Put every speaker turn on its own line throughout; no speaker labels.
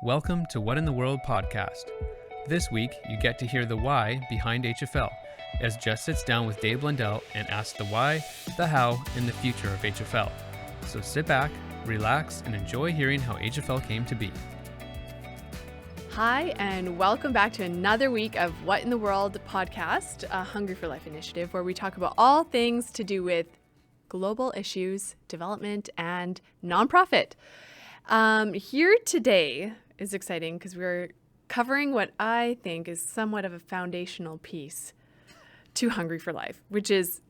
Welcome to What in the World podcast. This week, you get to hear the why behind HFL, as Jess sits down with Dave Blundell and asks the why, the how, and the future of HFL. So sit back, relax, and enjoy hearing how HFL came to be.
Hi, and welcome back to another week of What in the World podcast, a Hungry for Life initiative where we talk about all things to do with global issues, development, and nonprofit. Here today is exciting because we're covering what I think is somewhat of a foundational piece to Hungry for Life, which is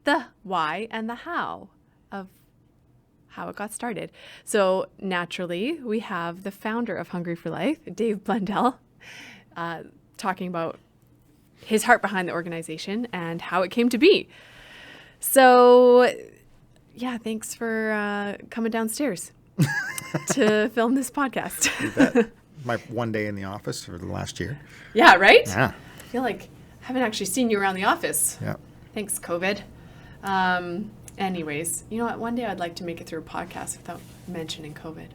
the why and the how of how it got started. So naturally, we have the founder of Hungry for Life, Dave Blundell, talking about his heart behind the organization and how it came to be. So yeah, thanks for coming downstairs to film this podcast.
You bet. My one day in the office for the last year.
Yeah, right?
Yeah.
I feel like I haven't actually seen you around the office.
Yeah.
Thanks, COVID. Anyways, you know what? One day I'd like to make it through a podcast without mentioning COVID.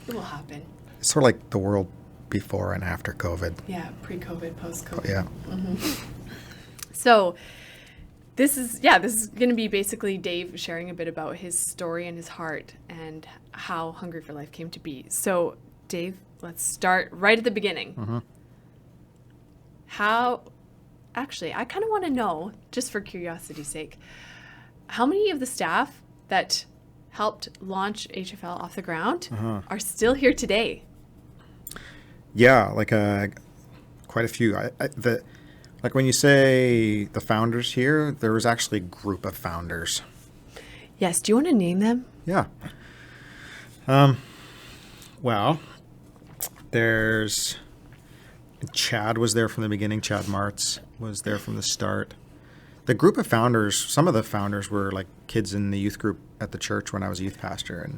It will happen.
It's sort of like the world before and after COVID.
Yeah, pre-COVID, post-COVID.
Yeah.
Mm-hmm. So this is going to be basically Dave sharing a bit about his story and his heart and how Hungry for Life came to be. So Dave, let's start right at the beginning.
Mm-hmm.
I kind of want to know, just for curiosity's sake, how many of the staff that helped launch HFL off the ground are still here today?
Yeah, quite a few. Like when you say the founders here, there was actually a group of founders.
Yes. Do you want to name them?
Yeah. Well, there's Chad was there from the beginning. Chad Martz was there from the start. The group of founders, some of the founders were like kids in the youth group at the church when I was a youth pastor,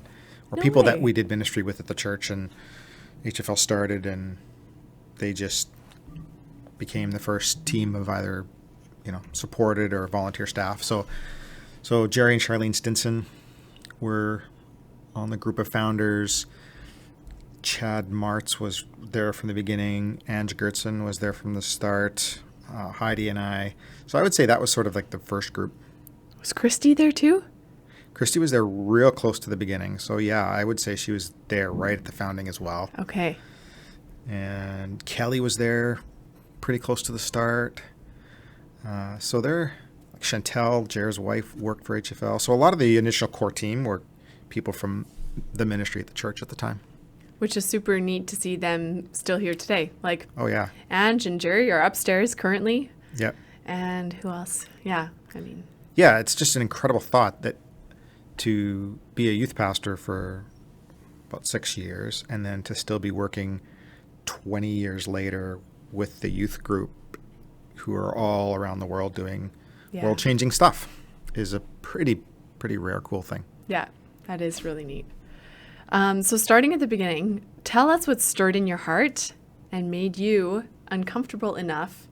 or people that we did ministry with at the church, and HFL started, and they just became the first team of either, supported or volunteer staff. So Jerry and Charlene Stinson were on the group of founders. Chad Martz was there from the beginning. Ange Gertson was there from the start. Heidi and I. So I would say that was sort of like the first group.
Was Christy there too?
Christy was there real close to the beginning. So yeah, I would say she was there right at the founding as well.
Okay.
And Kelly was there pretty close to the start. So there, like Chantel, Jared's wife, worked for HFL. So a lot of the initial core team were people from the ministry at the church at the time.
Which is super neat to see them still here today. Like,
oh yeah,
Ange and Jerry are upstairs currently.
Yep.
And who else? Yeah,
yeah, it's just an incredible thought that to be a youth pastor for about 6 years and then to still be working 20 years later with the youth group who are all around the world doing world-changing stuff is a pretty rare, cool thing.
Yeah, that is really neat. So starting at the beginning, tell us what stirred in your heart and made you uncomfortable enough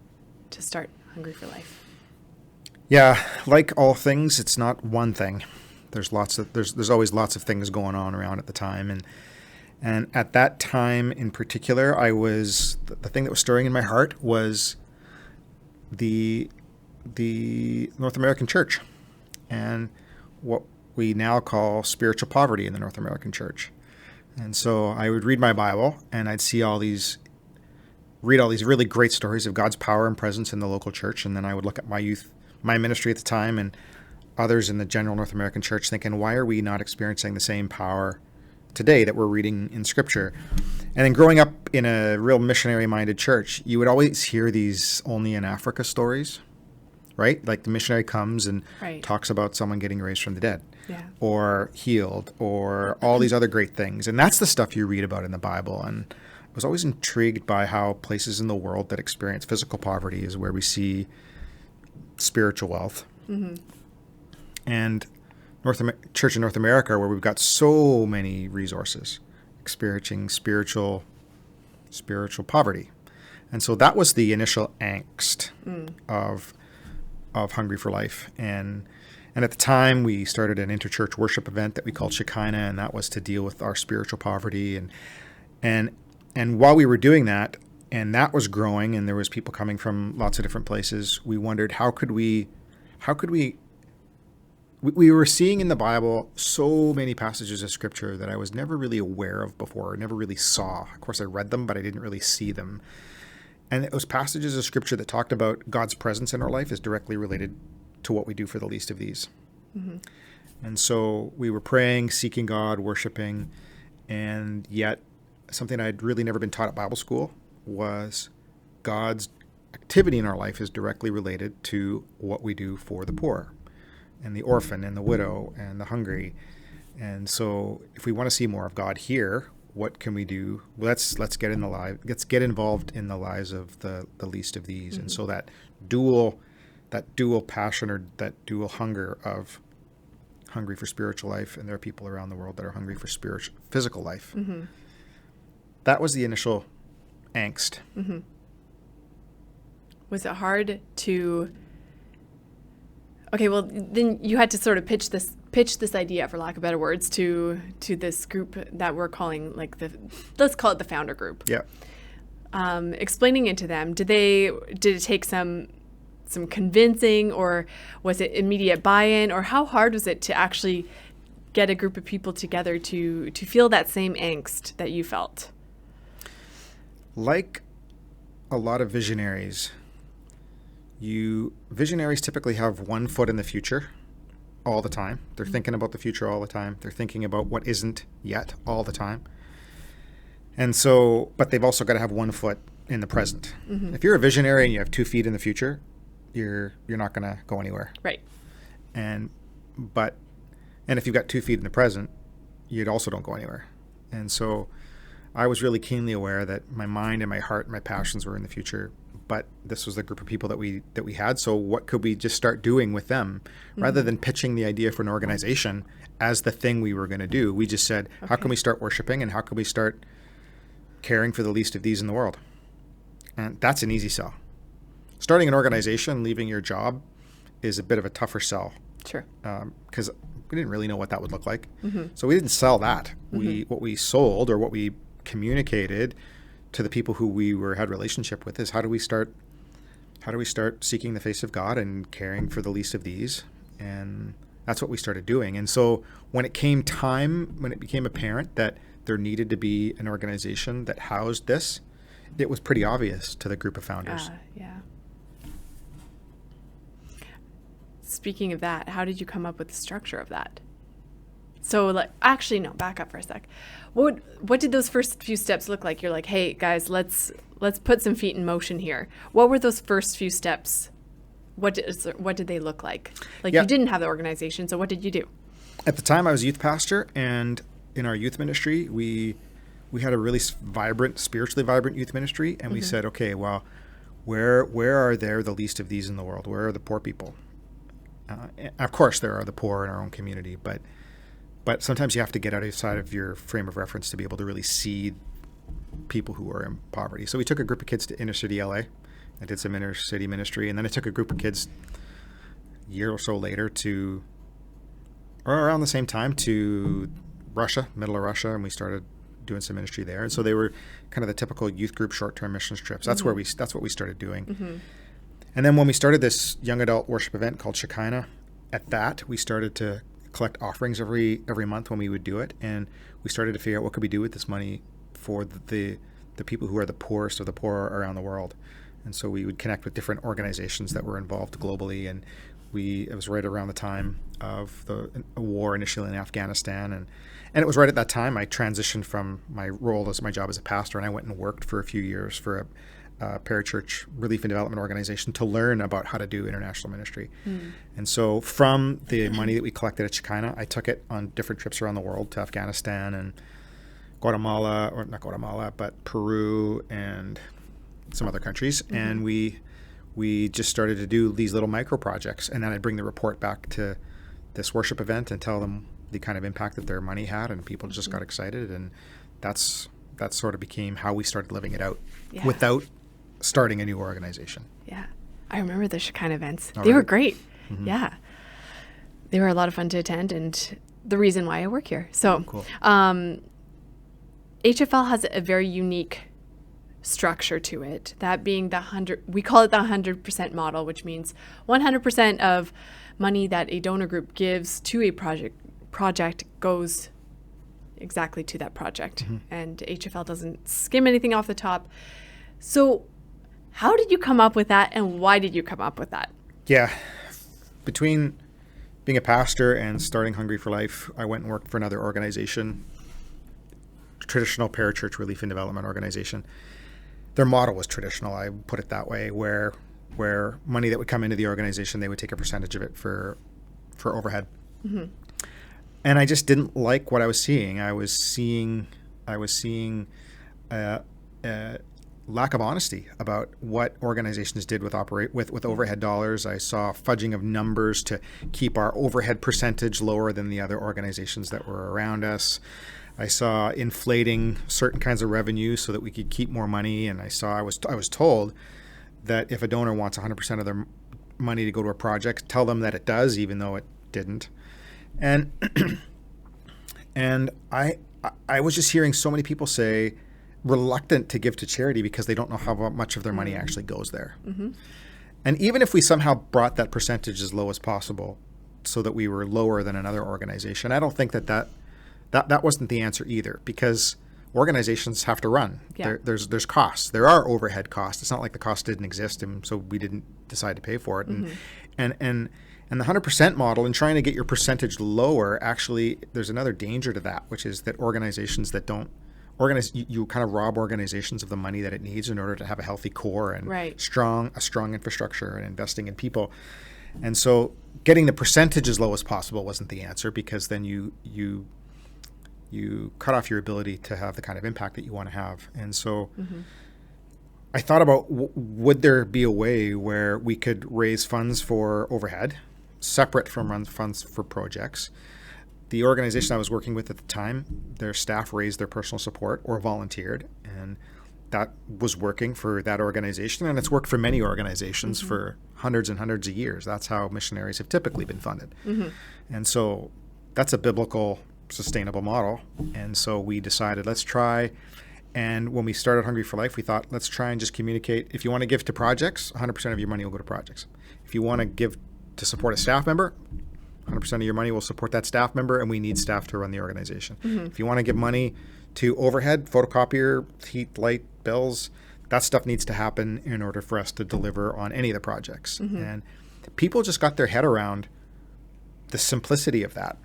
to start Hungry for Life.
Yeah, like all things, it's not one thing. There's always lots of things going on around at the time, and at that time in particular, the thing that was stirring in my heart was the North American church and what we now call spiritual poverty in the North American church. And so I would read my Bible and I'd read all these really great stories of God's power and presence in the local church. And then I would look at my ministry at the time and others in the general North American church thinking, why are we not experiencing the same power today that we're reading in Scripture? And then growing up in a real missionary-minded church, you would always hear these only in Africa stories, right? Like the missionary comes and talks about someone getting raised from the dead.
Yeah.
Or healed, or all these other great things. And that's the stuff you read about in the Bible. And I was always intrigued by how places in the world that experience physical poverty is where we see spiritual wealth. Mm-hmm. And Church in North America, where we've got so many resources, experiencing spiritual poverty. And so that was the initial angst of Hungry for Life. And at the time, we started an interchurch worship event that we called Shekinah, and that was to deal with our spiritual poverty. And And while we were doing that, and that was growing, and there was people coming from lots of different places, we wondered how could we were seeing in the Bible so many passages of scripture that I was never really aware of before, never really saw. Of course, I read them, but I didn't really see them. And it was passages of scripture that talked about God's presence in our life is directly related to what we do for the least of these. Mm-hmm. And so we were praying, seeking God, worshiping, and yet something I'd really never been taught at Bible school was God's activity in our life is directly related to what we do for the poor and the orphan and the widow and the hungry. And so if we want to see more of God here, what can we do? Let's get involved in the lives of the least of these. Mm-hmm. And so that dual passion, or that dual hunger of hungry for spiritual life, and there are people around the world that are hungry for physical life. Mm-hmm. That was the initial angst.
Mm-hmm. Was it hard to... Okay, well, then you had to sort of pitch this idea, for lack of better words, to this group that we're calling let's call it the founder group.
Yeah.
Explaining it to them, did it take some convincing, or was it immediate buy-in, or how hard was it to actually get a group of people together to feel that same angst that you felt?
Like a lot of visionaries, visionaries typically have one foot in the future all the time. They're thinking about the future all the time. They're thinking about what isn't yet all the time. And so, but they've also got to have one foot in the present. Mm-hmm. If you're a visionary and you have 2 feet in the future, you're not going to go anywhere.
Right.
And if you've got 2 feet in the present, you also don't go anywhere. And so I was really keenly aware that my mind and my heart and my passions were in the future, but this was the group of people that we had. So what could we just start doing with them? Mm-hmm. Rather than pitching the idea for an organization as the thing we were going to do, we just said, okay, how can we start worshiping, and how can we start caring for the least of these in the world? And that's an easy sell. Starting an organization, leaving your job, is a bit of a tougher sell.
Sure.
Because we didn't really know what that would look like.
Mm-hmm.
So we didn't sell that.
Mm-hmm.
What we sold, or what we communicated to the people who we had relationship with, is how do we start seeking the face of God and caring for the least of these? And that's what we started doing. And so when it became apparent that there needed to be an organization that housed this, it was pretty obvious to the group of founders.
Yeah. Speaking of that, how did you come up with the structure of that? So, back up for a sec. What did those first few steps look like? You're like, hey guys, let's put some feet in motion here. What were those first few steps? What did they look like? You didn't have the organization, so what did you do?
At the time, I was a youth pastor, and in our youth ministry, we had a really spiritually vibrant youth ministry, and we said, okay, well, where are there the least of these in the world? Where are the poor people? Of course, there are the poor in our own community, but sometimes you have to get outside of your frame of reference to be able to really see people who are in poverty. So we took a group of kids to inner city LA. I did some inner city ministry, and then I took a group of kids a year or so later around the same time, to Russia, middle of Russia, and we started doing some ministry there. And so they were kind of the typical youth group short-term missions trips. That's what we started doing. Mm-hmm. And then when we started this young adult worship event called Shekinah, at that we started to collect offerings every month when we would do it, and we started to figure out what could we do with this money for the people who are the poorest of the poor around the world. And so we would connect with different organizations that were involved globally, and it was right around the time of the war initially in Afghanistan, and it was right at that time I transitioned from my job as a pastor, and I went and worked for a few years for a parachurch relief and development organization to learn about how to do international ministry. And so from the money that we collected at Shekinah, I took it on different trips around the world to Afghanistan and but Peru and some other countries. Mm-hmm. And we just started to do these little micro projects. And then I'd bring the report back to this worship event and tell them the kind of impact that their money had, and people just got excited. And that sort of became how we started living it out without starting a new organization.
Yeah. I remember the Shekinah events. They were great. Mm-hmm. Yeah. They were a lot of fun to attend, and the reason why I work here. So,
cool.
HFL has a very unique structure to it. That being we call it the 100% model, which means 100% of money that a donor group gives to a project goes exactly to that project. And HFL doesn't skim anything off the top. So how did you come up with that, and why did you come up with that?
Yeah. Between being a pastor and starting Hungry for Life, I went and worked for another organization, traditional parachurch relief and development organization. Their model was traditional, I put it that way, where money that would come into the organization, they would take a percentage of it for overhead. And I just didn't like what I was seeing. I was seeing a lack of honesty about what organizations did with overhead dollars. I saw fudging of numbers to keep our overhead percentage lower than the other organizations that were around us. I saw inflating certain kinds of revenue so that we could keep more money. And I was told that if a donor wants 100% of their money to go to a project, tell them that it does, even though it didn't. And and I was just hearing so many people say reluctant to give to charity because they don't know how much of their money actually goes there. And even if we somehow brought that percentage as low as possible so that we were lower than another organization, I don't think that wasn't the answer either, because organizations have to run.
Yeah.
There's costs. There are overhead costs. It's not like the cost didn't exist and so we didn't decide to pay for it. And the 100% model, and trying to get your percentage lower, actually, there's another danger to that, which is that organizations that don't organize, you kind of rob organizations of the money that it needs in order to have a healthy core and a strong infrastructure and investing in people. And so getting the percentage as low as possible wasn't the answer, because then you cut off your ability to have the kind of impact that you want to have. And so I thought about would there be a way where we could raise funds for overhead separate from funds for projects. The organization I was working with at the time, their staff raised their personal support or volunteered, and that was working for that organization, and it's worked for many organizations for hundreds and hundreds of years. That's how missionaries have typically been funded. And so that's a biblical, sustainable model. And so we decided, let's try. And when we started Hungry for Life, we thought, let's try and just communicate. If you want to give to projects, 100% of your money will go to projects. If you want to give to support a staff member, 100% of your money will support that staff member, and we need staff to run the organization. If you want to give money to overhead, photocopier, heat, light, bills, that stuff needs to happen in order for us to deliver on any of the projects. And people just got their head around the simplicity of that.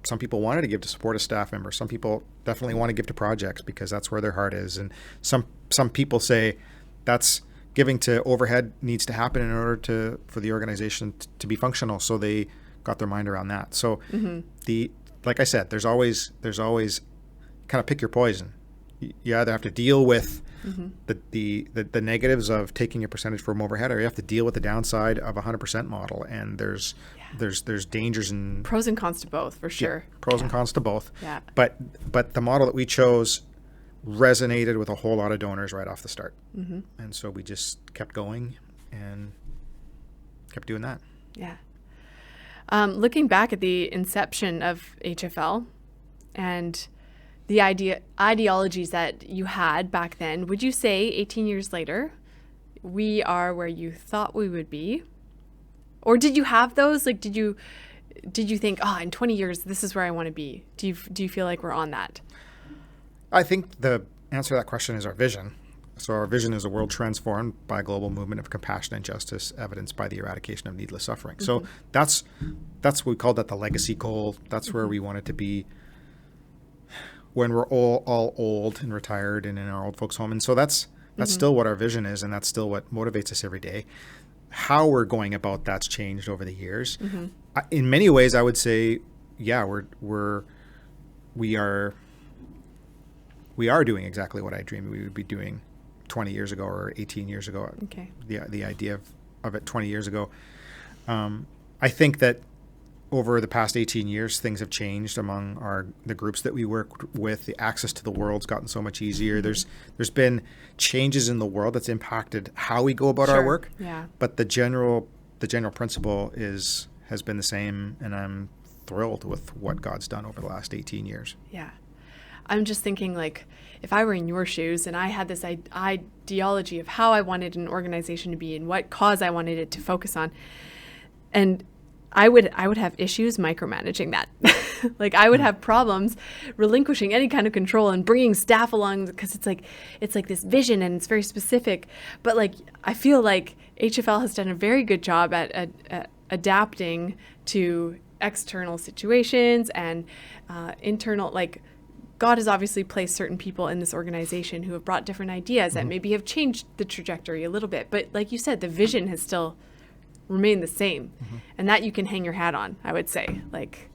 Some people wanted to give to support a staff member. Some people definitely want to give to projects because that's where their heart is. And some people say that's giving to overhead needs to happen in order for the organization to be functional. So they got their mind around that. So like I said, there's always kind of pick your poison. You either have to deal with the negatives of taking a percentage from overhead, or you have to deal with the downside of a 100% model. And there's dangers and
pros and cons to both, for sure.
Pros and cons to both.
Yeah.
But the model that we chose resonated with a whole lot of donors right off the start. And so we just kept going and kept doing that.
Yeah. Looking back at the inception of HFL and the ideologies that you had back then, would you say 18 years later, we are where you thought we would be? Or did you have those? Like, did you think, in 20 years, this is where I want to be? Do you feel like we're on that?
I think the answer to that question is our vision. So our vision is a world transformed by a global movement of compassion and justice, evidenced by the eradication of needless suffering. So that's what we call that the legacy goal. That's where we want it to be when we're all old and retired and in our old folks' home. And so that's still what our vision is, and that's still what motivates us every day. How we're going about that's changed over the years. In many ways, I would say, yeah, we are doing exactly what I dreamed we would be doing 20 years ago or 18 years ago.
Okay.
The idea of it 20 years ago. I think that over the past 18 years, things have changed among the groups that we work with. The access to the world's gotten so much easier. There's been changes in the world that's impacted how we go about our work.
Yeah.
But the general principle has been the same, and I'm thrilled with what God's done over the last 18 years.
Yeah. I'm just thinking, like, if I were in your shoes and I had this ideology of how I wanted an organization to be and what cause I wanted it to focus on, and I would have issues micromanaging that. Like I would have problems relinquishing any kind of control and bringing staff along, because it's like this vision and it's very specific. But like I feel like HFL has done a very good job at adapting to external situations and internal. Like God has obviously placed certain people in this organization who have brought different ideas that maybe have changed the trajectory a little bit. But like you said, the vision has still remained the same, and that you can hang your hat on, I would say. Like,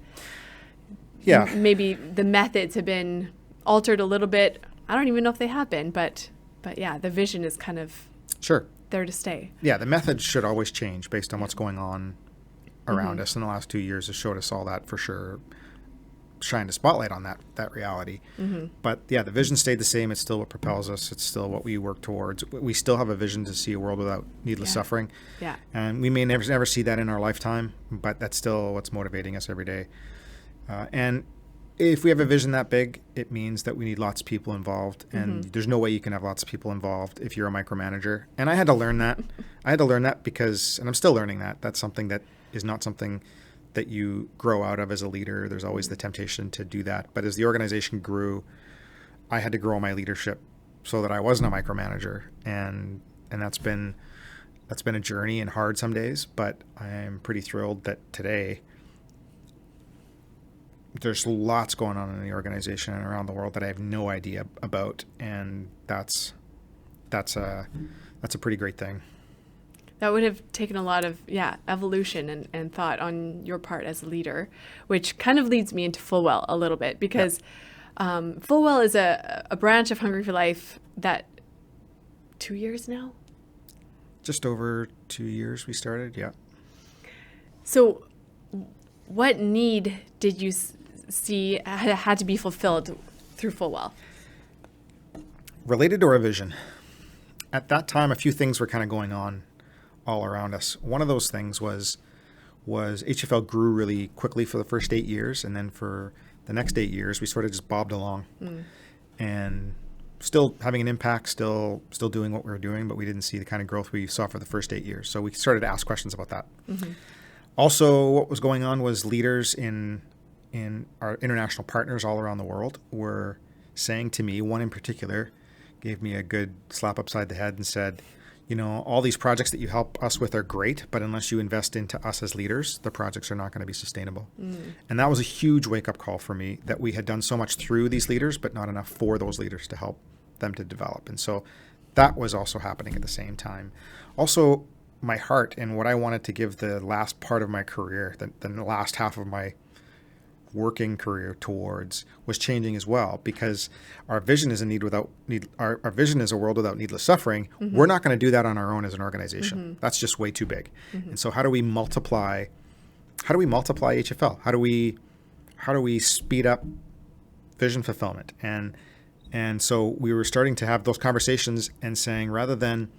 yeah,
maybe the methods have been altered a little bit. I don't even know if they have been, but yeah, the vision is kind of
sure
there to stay.
Yeah, the methods should always change based on what's going on around us. In the last 2 years has showed us all that for sure, shined a spotlight on that reality. But yeah, the vision stayed the same. It's still what propels us. It's still what we work towards. We still have a vision to see a world without needless suffering.
Yeah.
And we may never see that in our lifetime, but that's still what's motivating us every day. And if we have a vision that big, it means that we need lots of people involved. And there's no way you can have lots of people involved if you're a micromanager. And I had to learn that. Because, and I'm still learning that. That's something that is not something that you grow out of as a leader. There's always the temptation to do that. But as the organization grew, I had to grow my leadership so that I wasn't a micromanager. And that's been a journey and hard some days, but I'm pretty thrilled that today there's lots going on in the organization and around the world that I have no idea about. And that's a pretty great thing.
That would have taken a lot of, evolution and thought on your part as a leader, which kind of leads me into Fullwell a little bit, because Fullwell is a branch of Hungry for Life that 2 years now?
Just over 2 years we started, yeah.
So what need did you see had to be fulfilled through Fullwell?
Related to our vision. At that time, a few things were kind of going on all around us. One of those things was HFL grew really quickly for the first 8 years, and then for the next 8 years, we sort of just bobbed along, and still having an impact, still doing what we were doing, but we didn't see the kind of growth we saw for the first 8 years. So we started to ask questions about that. Also, what was going on was leaders in our international partners all around the world were saying to me, one in particular gave me a good slap upside the head and said, you know, all these projects that you help us with are great, but unless you invest into us as leaders, the projects are not going to be sustainable. And that was a huge wake-up call for me, that we had done so much through these leaders, but not enough for those leaders to help them to develop. And so that was also happening at the same time. Also, my heart and what I wanted to give the last part of my career, the last half of my working career towards, was changing as well, because our vision is our vision is a world without needless suffering. We're not going to do that on our own as an organization. That's just way too big. And so how do we multiply HFL? How do we speed up vision fulfillment? And so we were starting to have those conversations and saying, rather than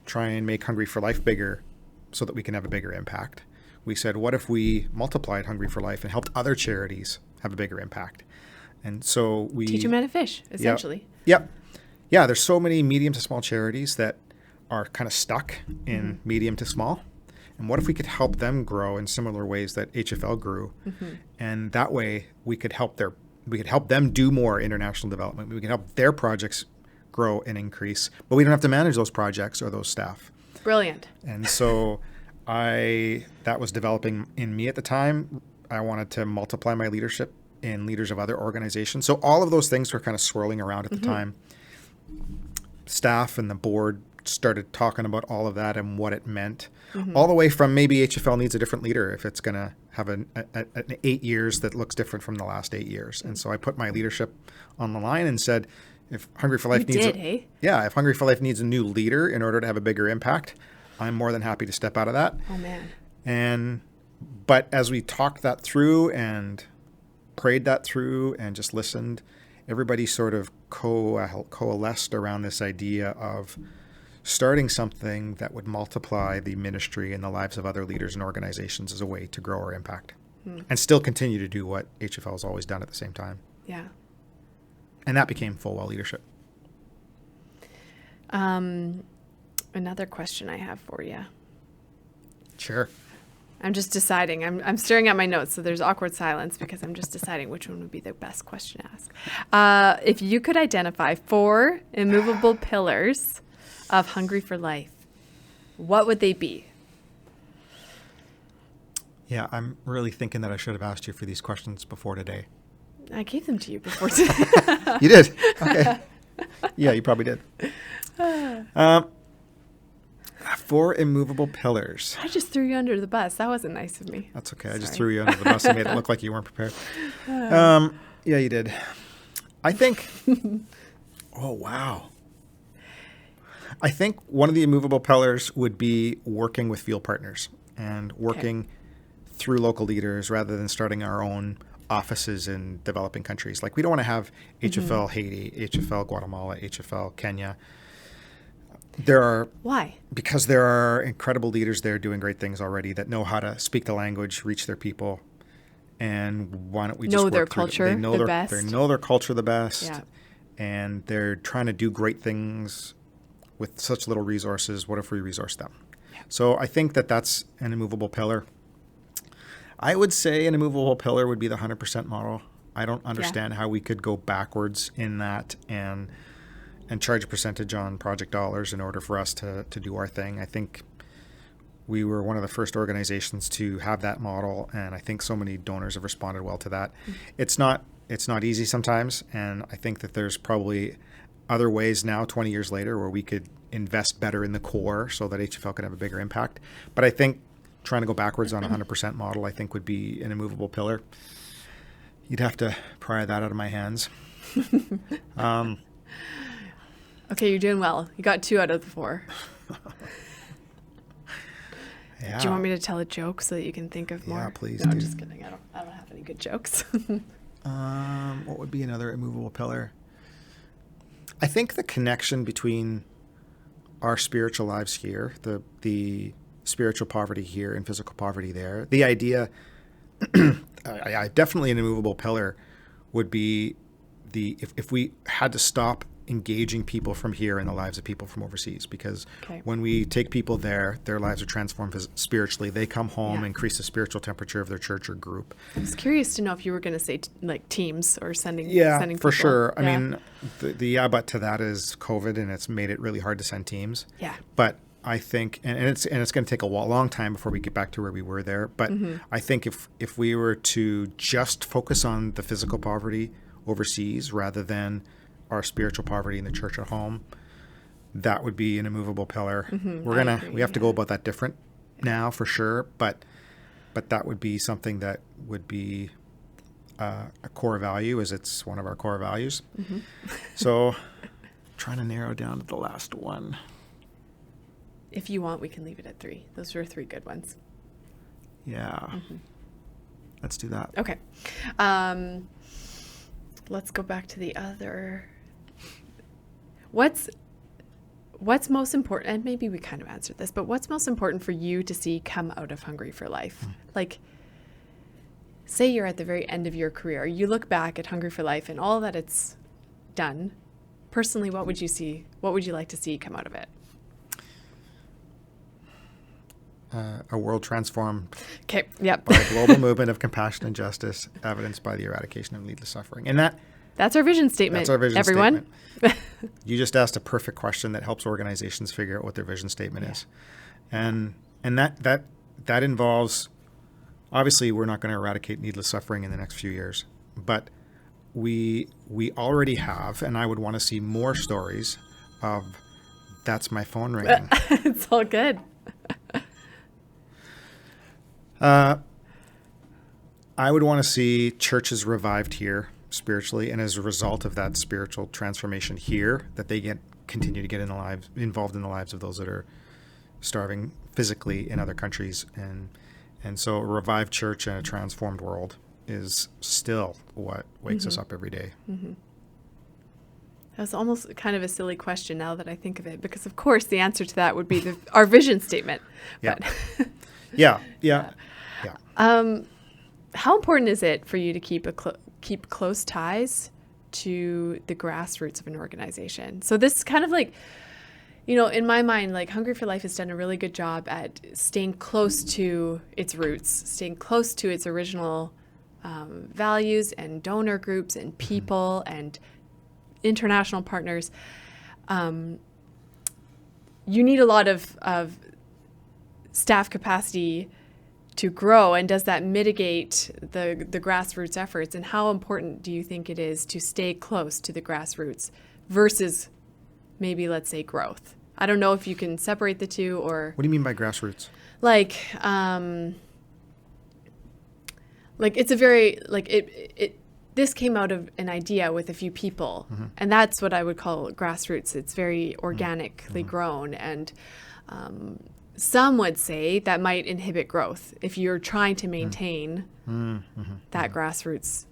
try and make Hungry for Life bigger so that we can have a bigger impact, we said, what if we multiplied Hungry for Life and helped other charities have a bigger impact? And so we
teach them how to fish, essentially.
Yep. Yeah, there's so many medium to small charities that are kind of stuck in medium to small. And what if we could help them grow in similar ways that HFL grew? And that way we could help them do more international development. We can help their projects grow and increase, but we don't have to manage those projects or those staff.
Brilliant.
And so that was developing in me at the time. I wanted to multiply my leadership in leaders of other organizations. So all of those things were kind of swirling around at the time. Staff and the board started talking about all of that and what it meant, all the way from maybe HFL needs a different leader if it's going to have an 8 years that looks different from the last 8 years. And so I put my leadership on the line and said, if Hungry for Life if Hungry for Life needs a new leader in order to have a bigger impact, I'm more than happy to step out of that.
Oh, man.
But as we talked that through and prayed that through and just listened, everybody sort of coalesced around this idea of starting something that would multiply the ministry and the lives of other leaders and organizations as a way to grow our impact and still continue to do what HFL has always done at the same time.
Yeah.
And that became Full Well Leadership.
Another question I have for you.
Sure.
I'm just deciding. I'm staring at my notes, so there's awkward silence because I'm just deciding which one would be the best question to ask. If you could identify 4 immovable pillars of Hungry for Life, what would they be?
Yeah, I'm really thinking that I should have asked you for these questions before today.
I gave them to you before today.
You did? Okay. Yeah, you probably did. 4 immovable pillars.
I just threw you under the bus. That wasn't nice of me.
That's okay.
Sorry.
I just threw you under the bus and made it look like you weren't prepared. Yeah, you did. I think, oh, wow. I think one of the immovable pillars would be working with field partners and working through local leaders rather than starting our own offices in developing countries. Like, we don't want to have HFL Haiti, HFL Guatemala, HFL Kenya.
Why?
Because there are incredible leaders there doing great things already that know how to speak the language, reach their people, and why don't we just
know
work
their
through
culture the best?
They know their culture the best,
Yeah.
and they're trying to do great things with such little resources. What if we resource them? Yeah. So I think that that's an immovable pillar. I would say an immovable pillar would be the 100% model. I don't understand how we could go backwards in that and charge a percentage on project dollars in order for us to do our thing. I think we were one of the first organizations to have that model, and I think so many donors have responded well to that. Mm-hmm. It's not easy sometimes, and I think that there's probably other ways now, 20 years later, where we could invest better in the core so that HFL could have a bigger impact. But I think trying to go backwards on a 100% model, I think, would be an immovable pillar. You'd have to pry that out of my hands.
Okay, you're doing well. You got 2 out of the 4.
Yeah.
Do you want me to tell a joke so that you can think of more?
Yeah, please.
No, I'm just kidding. I don't have any good jokes.
What would be another immovable pillar? I think the connection between our spiritual lives here, the spiritual poverty here and physical poverty there, the idea, definitely an immovable pillar would be if we had to stop engaging people from here in the lives of people from overseas, because when we take people there, their lives are transformed spiritually. They come home, increase the spiritual temperature of their church or group.
I was curious to know if you were going to say like teams or sending
for
people.
Sure. I mean, the but to that is COVID, and it's made it really hard to send teams.
Yeah.
But I think, and it's going to take a long time before we get back to where we were there. But I think if we were to just focus on the physical poverty overseas rather than our spiritual poverty in the church at home, that would be an immovable pillar. We have to go about that different now for sure, but that would be something that would be a core value, as it's one of our core values. So trying to narrow down to the last one.
If you want, we can leave it at 3. Those were 3 good ones.
Yeah. Let's do that.
Okay. Let's go back to the other. What's most important, and maybe we kind of answered this, but what's most important for you to see come out of Hungry for Life? Like, say you're at the very end of your career. You look back at Hungry for Life and all that it's done. Personally, what would you see? What would you like to see come out of it?
A world transformed
by
a global movement of compassion and justice, evidenced by the eradication of needless suffering. And
that's our vision statement.
That's our vision
everyone.
Statement. You just asked a perfect question that helps organizations figure out what their vision statement is. And that involves, obviously we're not going to eradicate needless suffering in the next few years, but we already have, and I would want to see more stories of that's my phone ringing.
It's all good.
I would want to see churches revived here spiritually, and as a result of that spiritual transformation here, that they continue to get involved in the lives of those that are starving physically in other countries, and so a revived church and a transformed world is still what wakes us up every day.
That was almost kind of a silly question now that I think of it, because of course the answer to that would be our vision statement.
Yeah.
But
Yeah.
How important is it for you to keep close ties to the grassroots of an organization. So this is kind of like, in my mind, like Hungry for Life has done a really good job at staying close to its roots, staying close to its original values and donor groups and people and international partners. You need a lot of staff capacity to grow, and does that mitigate the grassroots efforts? And how important do you think it is to stay close to the grassroots versus maybe, let's say, growth? I don't know if you can separate the two, or
What do you mean by grassroots?
like it's a very this came out of an idea with a few people, and that's what I would call grassroots. It's very organically grown, and some would say that might inhibit growth if you're trying to maintain that grassroots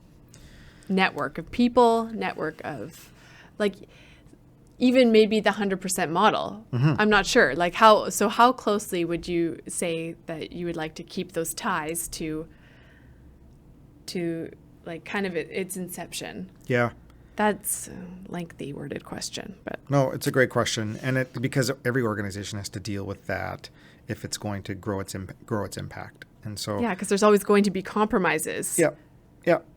network of people, network of even maybe the 100% model. I'm not sure. How closely would you say that you would like to keep those ties to kind of its inception?
Yeah.
That's a lengthy worded question, but
No, it's a great question, and because every organization has to deal with that if it's going to grow its impact, and so
yeah, because there's always going to be compromises.
Yeah.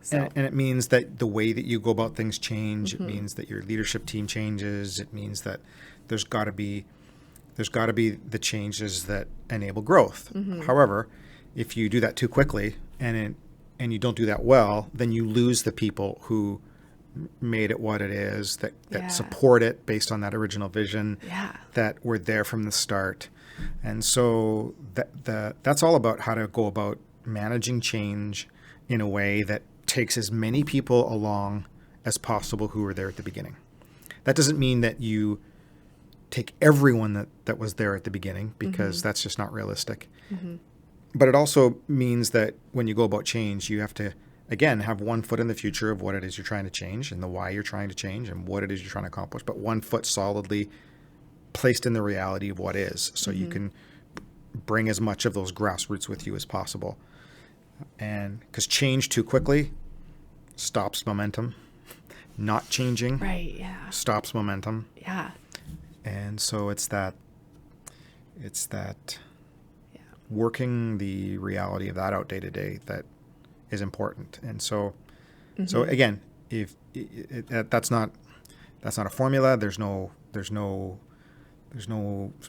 So.
And it means that the way that you go about things change. It means that your leadership team changes. It means that there's got to be the changes that enable growth. However, if you do that too quickly and you don't do that well, then you lose the people who made it what it is, that support it based on that original vision, that were there from the start. And so that's all about how to go about managing change in a way that takes as many people along as possible who were there at the beginning. That doesn't mean that you take everyone that was there at the beginning, because that's just not realistic. But it also means that when you go about change, you have to, again, have one foot in the future of what it is you're trying to change and the why you're trying to change and what it is you're trying to accomplish, but one foot solidly placed in the reality of what is, so you can bring as much of those grassroots with you as possible. And because change too quickly stops momentum, not changing stops momentum.
Yeah.
And so it's that working the reality of that out day to day that is important. And so again, if that's not a formula, there's no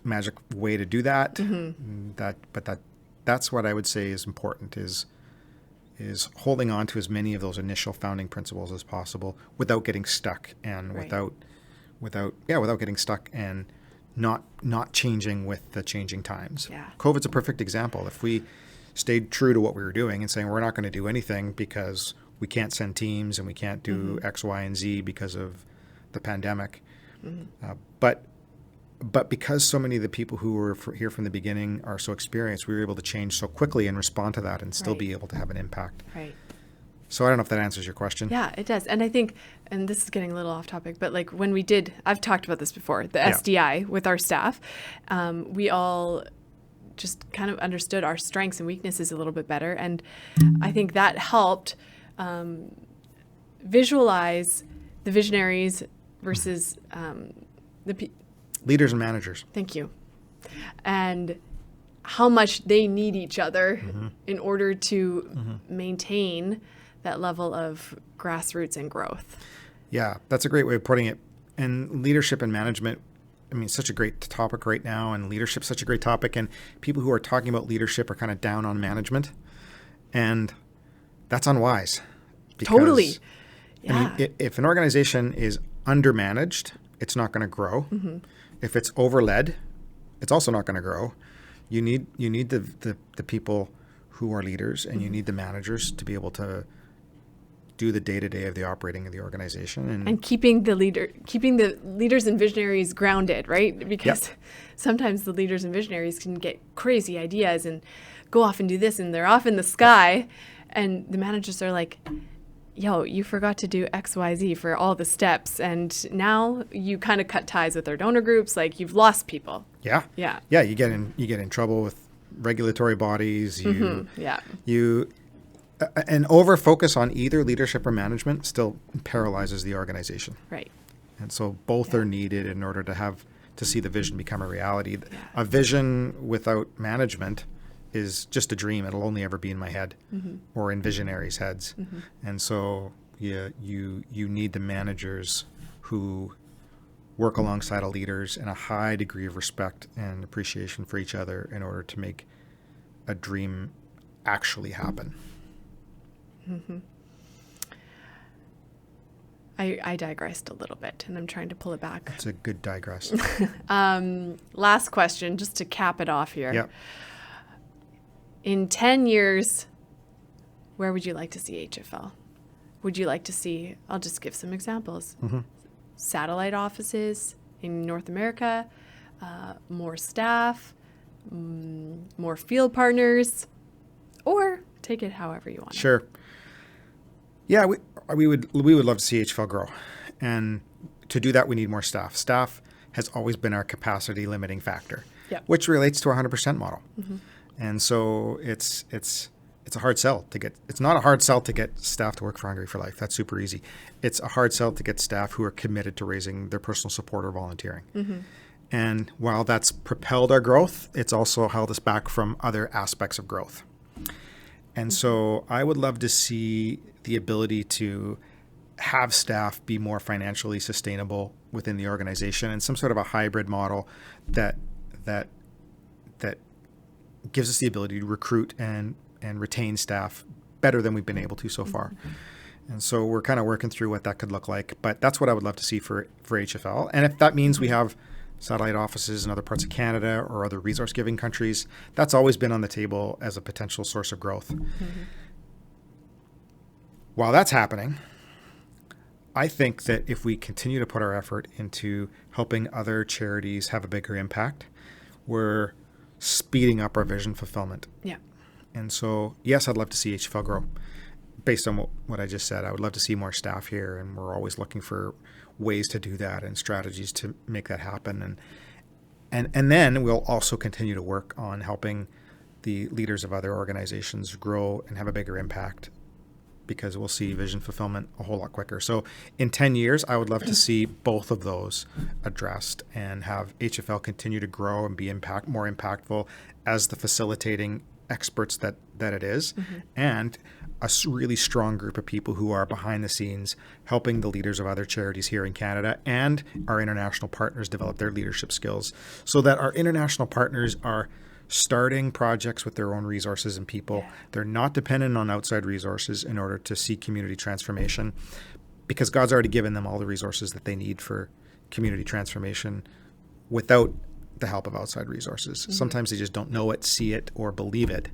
magic way to do that. That's what I would say is important, is holding on to as many of those initial founding principles as possible without getting stuck, and without getting stuck and not changing with the changing times. COVID's a perfect example. If we stayed true to what we were doing and saying we're not going to do anything because we can't send teams and we can't do X, Y, and Z because of the pandemic, but because so many of the people who were here from the beginning are so experienced, we were able to change so quickly and respond to that and still be able to have an impact.
Right.
So I don't know if that answers your question.
Yeah, it does. And I think, and this is getting a little off topic, but when we did, I've talked about this before, the SDI with our staff, we all just kind of understood our strengths and weaknesses a little bit better. And I think that helped visualize the visionaries versus
leaders and managers.
Thank you. And how much they need each other in order to maintain that level of grassroots and growth.
Yeah, that's a great way of putting it. And leadership and management, I mean, such a great topic right now, and leadership's such a great topic, and people who are talking about leadership are kind of down on management, and that's unwise.
Totally. Yeah.
I mean, if an organization is undermanaged, it's not going to grow. If it's overled, it's also not going to grow. You need the people who are leaders, and you need the managers to be able to do the day-to-day of the operating of the organization, and keeping the
leaders and visionaries grounded, right? Because sometimes the leaders and visionaries can get crazy ideas and go off and do this, and they're off in the sky, and the managers are like, yo, you forgot to do X, Y, Z for all the steps, and now you kind of cut ties with their donor groups, like you've lost people.
Yeah. You get in trouble with regulatory bodies. an over focus on either leadership or management still paralyzes the organization.
Right.
And so both are needed in order to see the vision become a reality. A vision without management is just a dream. It'll only ever be in my head or in visionaries' heads. And so you need the managers who work alongside of leaders in a high degree of respect and appreciation for each other in order to make a dream actually happen.
I digressed a little bit, and I'm trying to pull it back.
It's a good digress.
Last question, just to cap it off here.
Yep.
In 10 years, where would you like to see HFL? Would you like to see, I'll just give some examples, satellite offices in North America, more staff, more field partners, or take it however you want.
Sure. Yeah, we would love to see HFL grow. And to do that, we need more staff. Staff has always been our capacity limiting factor, which relates to our 100% model. And so it's a hard sell to get. It's not a hard sell to get staff to work for Hungry for Life. That's super easy. It's a hard sell to get staff who are committed to raising their personal support or volunteering. And while that's propelled our growth, it's also held us back from other aspects of growth. And so I would love to see the ability to have staff be more financially sustainable within the organization and some sort of a hybrid model that gives us the ability to recruit and retain staff better than we've been able to so far. And so we're kind of working through what that could look like. But that's what I would love to see for HFL. And if that means we have satellite offices in other parts of Canada or other resource-giving countries, that's always been on the table as a potential source of growth. While that's happening, I think that if we continue to put our effort into helping other charities have a bigger impact, we're speeding up our vision fulfillment.
Yeah.
And so, yes, I'd love to see HFL grow. Based on what I just said, I would love to see more staff here, and we're always looking for ways to do that and strategies to make that happen. And then we'll also continue to work on helping the leaders of other organizations grow and have a bigger impact, because we'll see vision fulfillment a whole lot quicker. So in 10 years, I would love to see both of those addressed and have HFL continue to grow and be more impactful as the facilitating experts that it is, and a really strong group of people who are behind the scenes helping the leaders of other charities here in Canada and our international partners develop their leadership skills, so that our international partners are starting projects with their own resources and people. They're not dependent on outside resources in order to see community transformation, because God's already given them all the resources that they need for community transformation without the help of outside resources. Sometimes they just don't know it, see it, or believe it.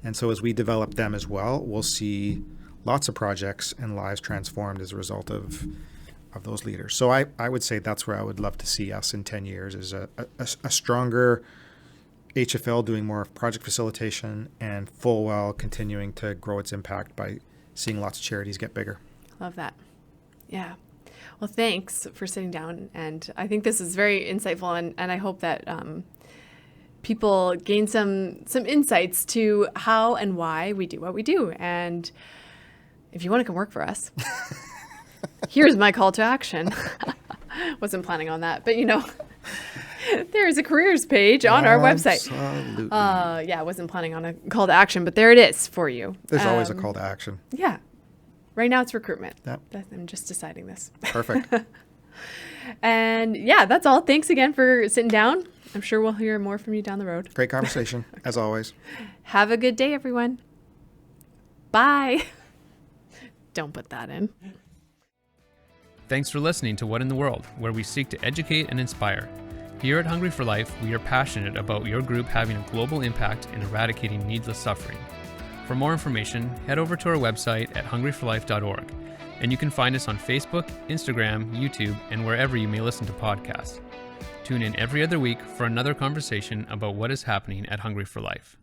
And so as we develop them as well, we'll see lots of projects and lives transformed as a result of those leaders. So I would say that's where I would love to see us in 10 years, is a stronger HFL doing more project facilitation and full well continuing to grow its impact by seeing lots of charities get bigger.
Love that. Yeah. Well, thanks for sitting down. And I think this is very insightful. And I hope that people gain some insights to how and why we do what we do. And if you want to come work for us, here's my call to action. Wasn't planning on that, but there's a careers page on our website.
Absolutely.
I wasn't planning on a call to action, but there it is for you.
There's always a call to action.
Yeah. Right now it's recruitment.
Yep.
I'm just deciding this.
Perfect.
And that's all. Thanks again for sitting down. I'm sure we'll hear more from you down the road.
Great conversation, as always.
Have a good day, everyone. Bye. Don't put that in.
Thanks for listening to What in the World, where we seek to educate and inspire. Here at Hungry for Life, we are passionate about your group having a global impact in eradicating needless suffering. For more information, head over to our website at hungryforlife.org, and you can find us on Facebook, Instagram, YouTube, and wherever you may listen to podcasts. Tune in every other week for another conversation about what is happening at Hungry for Life.